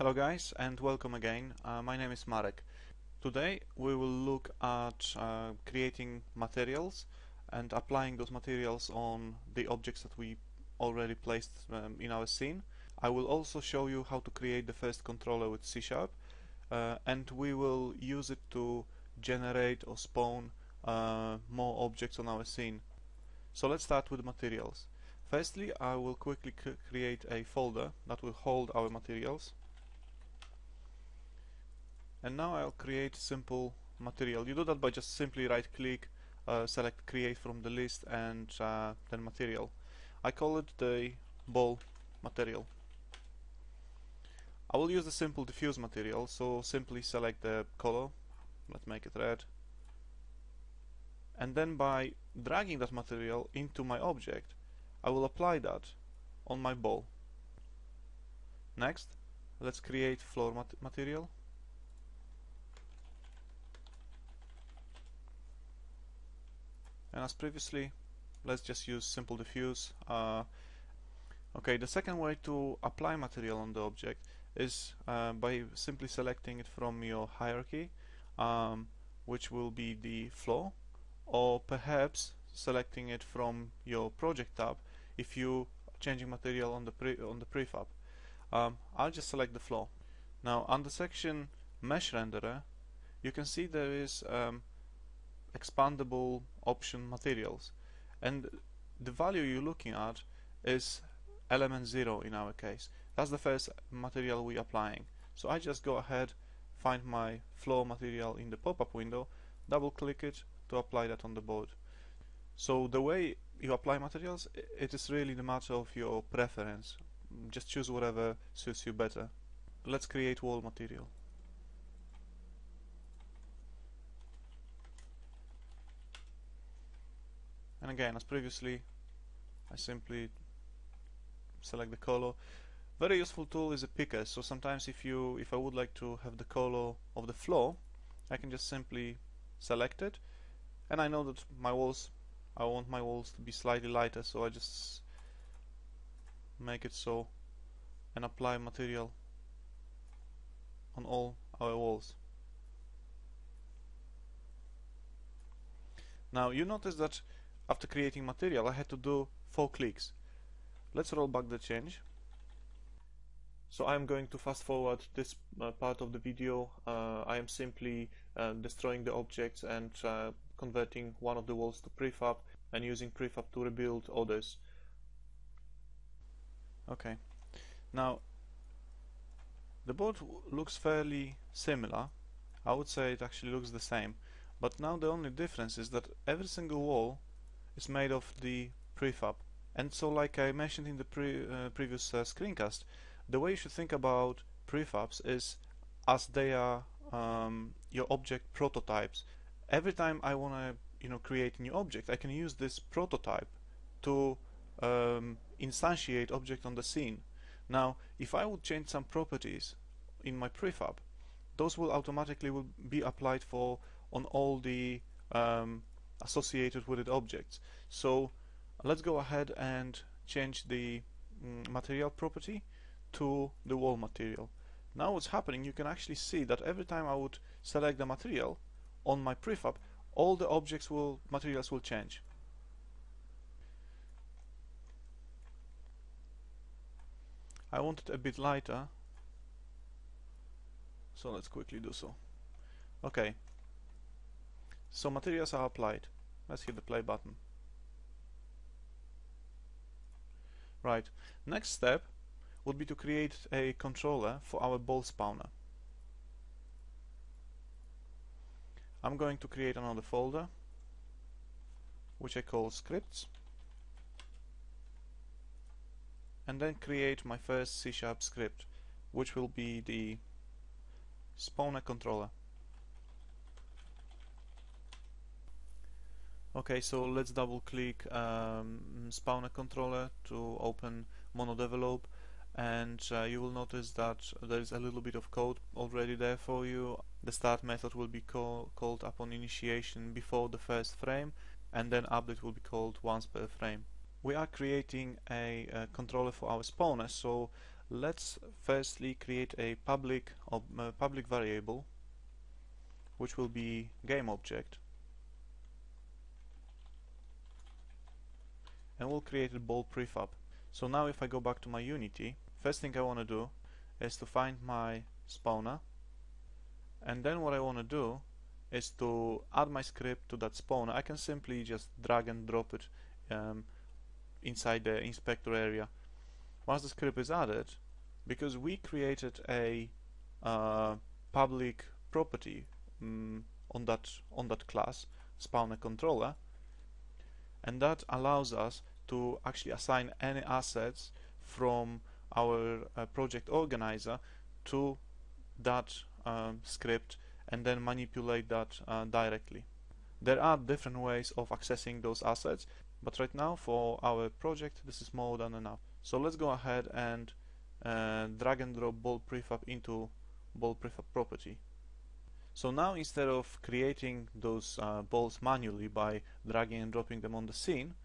Hello guys and welcome again. My name is Marek. Today we will look at creating materials and applying those materials on the objects that we already placed in our scene. I will also show you how to create the first controller with C#, and we will use it to generate or spawn more objects on our scene. So let's start with materials. Firstly, I will quickly create a folder that will hold our materials. And now I'll create simple material. You do that by just simply right click, select create from the list, and then material. I call it the ball material. I will use the simple diffuse material, so simply select the color, let's make it red, and then by dragging that material into my object I will apply that on my ball. Next, let's create floor material. And as previously, let's just use simple diffuse. Okay, the second way to apply material on the object is by simply selecting it from your hierarchy, which will be the floor, or perhaps selecting it from your project tab if you are changing material on the prefab. I'll just select the floor. Now under section mesh renderer, you can see there is expandable option materials, and the value you're looking at is element 0 in our case. That's the first material we're applying. So I just go ahead, find my floor material in the pop-up window, double click it to apply that on the board. So the way you apply materials, it is really the matter of your preference. Just choose whatever suits you better. Let's create wall material. And again, as previously, I simply select the color. Very useful tool is a picker. So sometimes if I would like to have the color of the floor, I can just simply select it, and I know that I want my walls to be slightly lighter, so I just make it so and apply material on all our walls. Now you notice that after creating material I had to do 4 clicks. Let's roll back the change. So I'm going to fast forward this part of the video. I am simply destroying the objects and converting one of the walls to prefab and using prefab to rebuild others. Okay, now the board looks fairly similar. I would say it actually looks the same, but now the only difference is that every single wall is made of the prefab. And so, like I mentioned in the previous screencast, the way you should think about prefabs is as they are your object prototypes. Every time I want to create a new object, I can use this prototype to instantiate object on the scene. Now if I would change some properties in my prefab, those will automatically be applied on all the associated with it objects. So let's go ahead and change the material property to the wall material. Now what's happening, you can actually see that every time I would select the material on my prefab, all the materials will change. I want it a bit lighter, so let's quickly do so. Okay, so materials are applied. Let's hit the play button. Right, next step would be to create a controller for our ball spawner. I'm going to create another folder which I call scripts, and then create my first C# script, which will be the spawner controller. Okay, so let's double click spawner controller to open MonoDevelop, and you will notice that there is a little bit of code already there for you. The start method will be called upon initiation before the first frame, and then update will be called once per frame. We are creating a controller for our spawner, so let's firstly create a public variable which will be game object, and we'll create a ball prefab. So now if I go back to my Unity, first thing I want to do is to find my spawner, and then what I want to do is to add my script to that spawner. I can simply just drag and drop it inside the inspector area. Once the script is added, because we created a public property on that class spawner controller, and that allows us to actually assign any assets from our project organizer to that script and then manipulate that directly. There are different ways of accessing those assets, but right now for our project this is more than enough. So let's go ahead and drag and drop ball prefab into ball prefab property. So now instead of creating those balls manually by dragging and dropping them on the scene,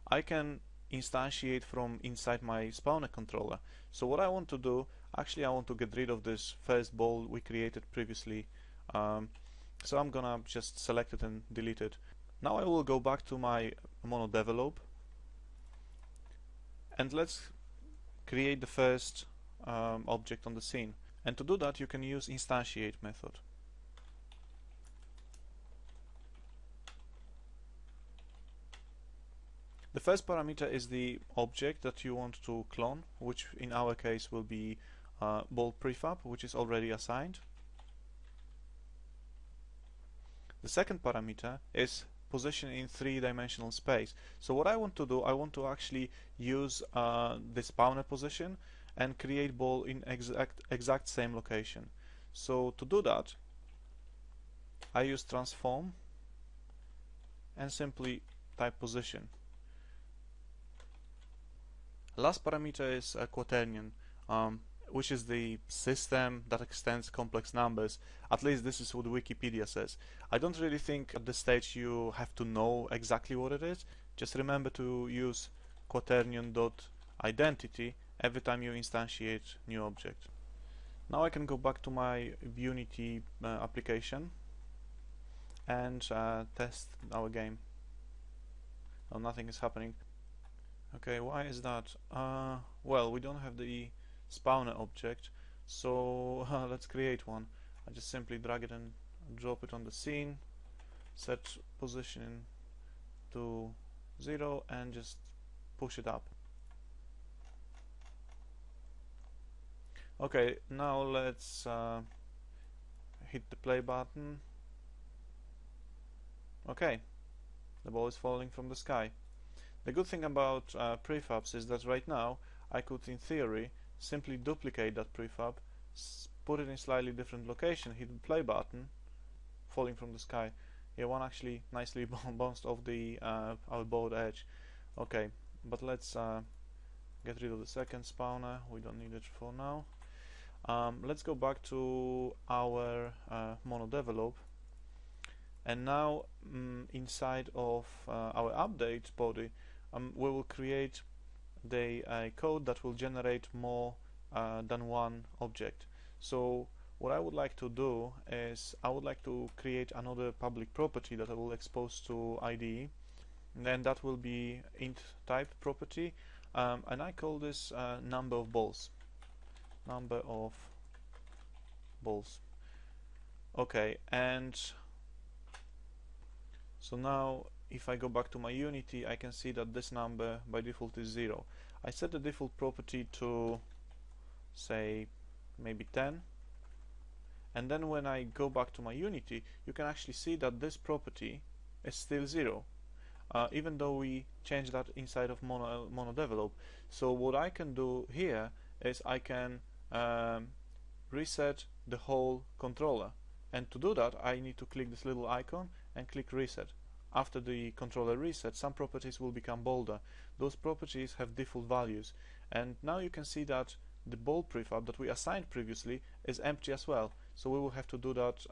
I can instantiate from inside my spawner controller. So what I want to do, actually I want to get rid of this first ball we created previously. So I'm gonna just select it and delete it. Now I will go back to my mono develop, and let's create the first object on the scene. And to do that you can use instantiate method. The first parameter is the object that you want to clone, which in our case will be ball prefab, which is already assigned. The second parameter is position in three-dimensional space. So what I want to do, I want to actually use the spawner position and create ball in exact same location. So to do that, I use transform and simply type position. Last parameter is a quaternion, which is the system that extends complex numbers. At least this is what Wikipedia says. I don't really think at this stage you have to know exactly what it is. Just remember to use quaternion.identity every time you instantiate new object. Now I can go back to my Unity application and test our game. Oh, nothing is happening. Okay, why is that? Well, we don't have the spawner object, so let's create one. I just simply drag it and drop it on the scene, set position to 0 and just push it up. Okay, now let's hit the play button. Okay, the ball is falling from the sky. The good thing about prefabs is that right now I could, in theory, simply duplicate that prefab, put it in slightly different location, hit the play button, falling from the sky. Yeah, one actually nicely bounced off the our board edge. Okay, but let's get rid of the second spawner. We don't need it for now. Let's go back to our mono develop, and now inside of our update body, we will create the code that will generate more than one object. So what I would like to do is I would like to create another public property that I will expose to IDE, and then that will be int type property, and I call this number of balls. Number of balls. Okay, and so now if I go back to my Unity, I can see that this number by default is 0. I set the default property to, say, maybe 10, and then when I go back to my Unity, you can actually see that this property is still 0, even though we changed that inside of mono develop. So what I can do here is I can reset the whole controller, and to do that I need to click this little icon and click reset. After the controller reset, some properties will become bolder. Those properties have default values, and now you can see that the ball prefab that we assigned previously is empty as well, so we will have to do that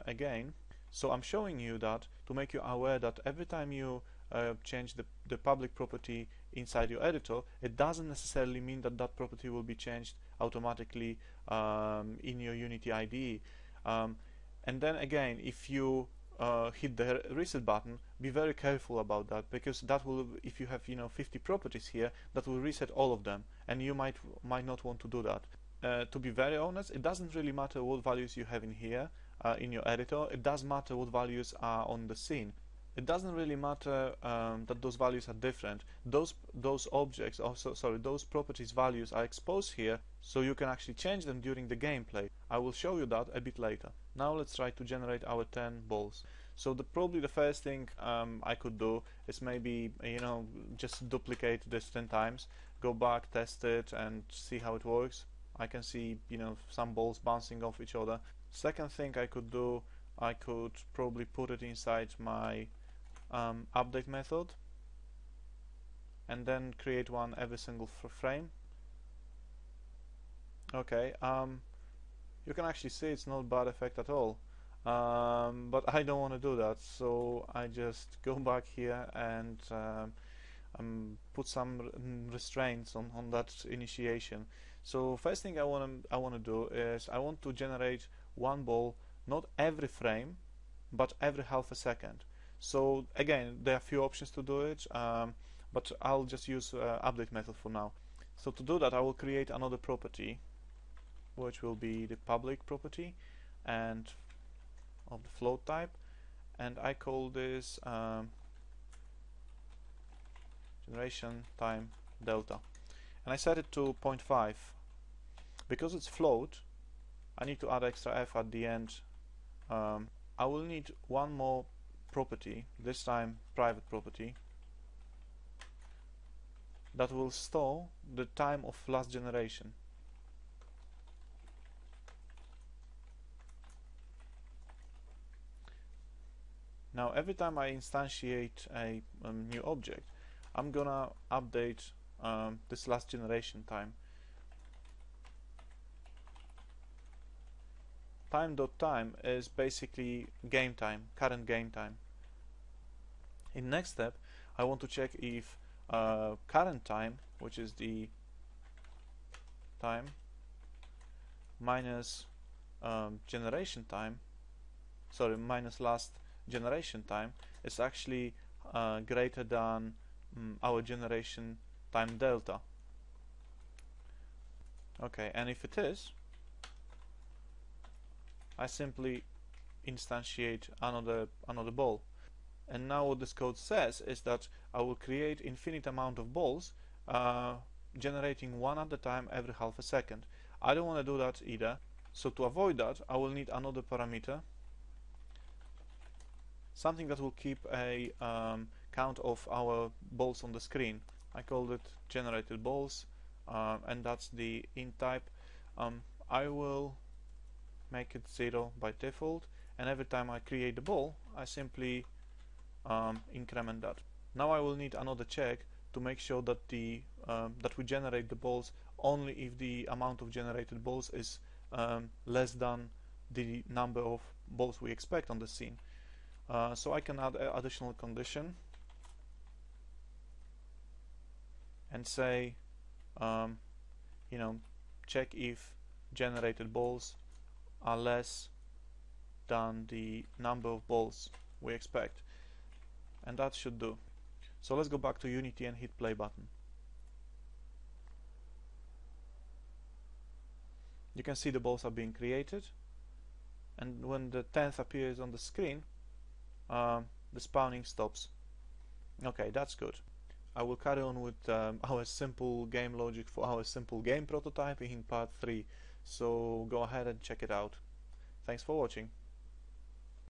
again. So I'm showing you that to make you aware that every time you change the public property inside your editor, it doesn't necessarily mean that that property will be changed automatically in your Unity IDE. And then again, if you hit the reset button, be very careful about that, because that will, if you have 50 properties here, that will reset all of them, and you might not want to do that. To be very honest, it doesn't really matter what values you have in here in your editor. It does matter what values are on the scene. It doesn't really matter that those values are different. Those objects, also sorry, those properties values are exposed here, so you can actually change them during the gameplay. I will show you that a bit later. Now let's try to generate our 10 balls. So probably the first thing I could do is maybe just duplicate this 10 times, go back, test it, and see how it works. I can see some balls bouncing off each other. Second thing I could do, I could probably put it inside my update method and then create one every single frame. Okay, you can actually see it's not a bad effect at all, but I don't want to do that, so I just go back here and put some restraints on that initiation. So first thing I want to do is I want to generate one ball, not every frame, but every half a second. So again, there are a few options to do it, but I'll just use update method for now. So to do that, I will create another property, which will be the public property and of the float type, and I call this generation time delta, and I set it to 0.5. Because it's float, I need to add extra f at the end. I will need one more property, this time private property, that will store the time of last generation. Now every time I instantiate a new object, I'm gonna update this last generation time. Time.time is basically game time, current game time. In next step, I want to check if current time, which is the time minus generation time, sorry, minus last generation time, is actually greater than our generation time delta. Okay, and if it is, I simply instantiate another ball. And now what this code says is that I will create infinite amount of balls, generating one at a time every half a second. I don't want to do that either, so to avoid that I will need another parameter, something that will keep a count of our balls on the screen. I called it generated balls, and that's the int type. I will make it 0 by default, and every time I create the ball I simply increment that. Now I will need another check to make sure that that we generate the balls only if the amount of generated balls is less than the number of balls we expect on the scene. So I can add an additional condition and say check if generated balls are less than the number of balls we expect, and that should do. So let's go back to Unity and hit play button. You can see the balls are being created, and when the 10th appears on the screen, the spawning stops. Okay, that's good. I will carry on with our simple game logic for our simple game prototype in part 3, so go ahead and check it out. Thanks for watching.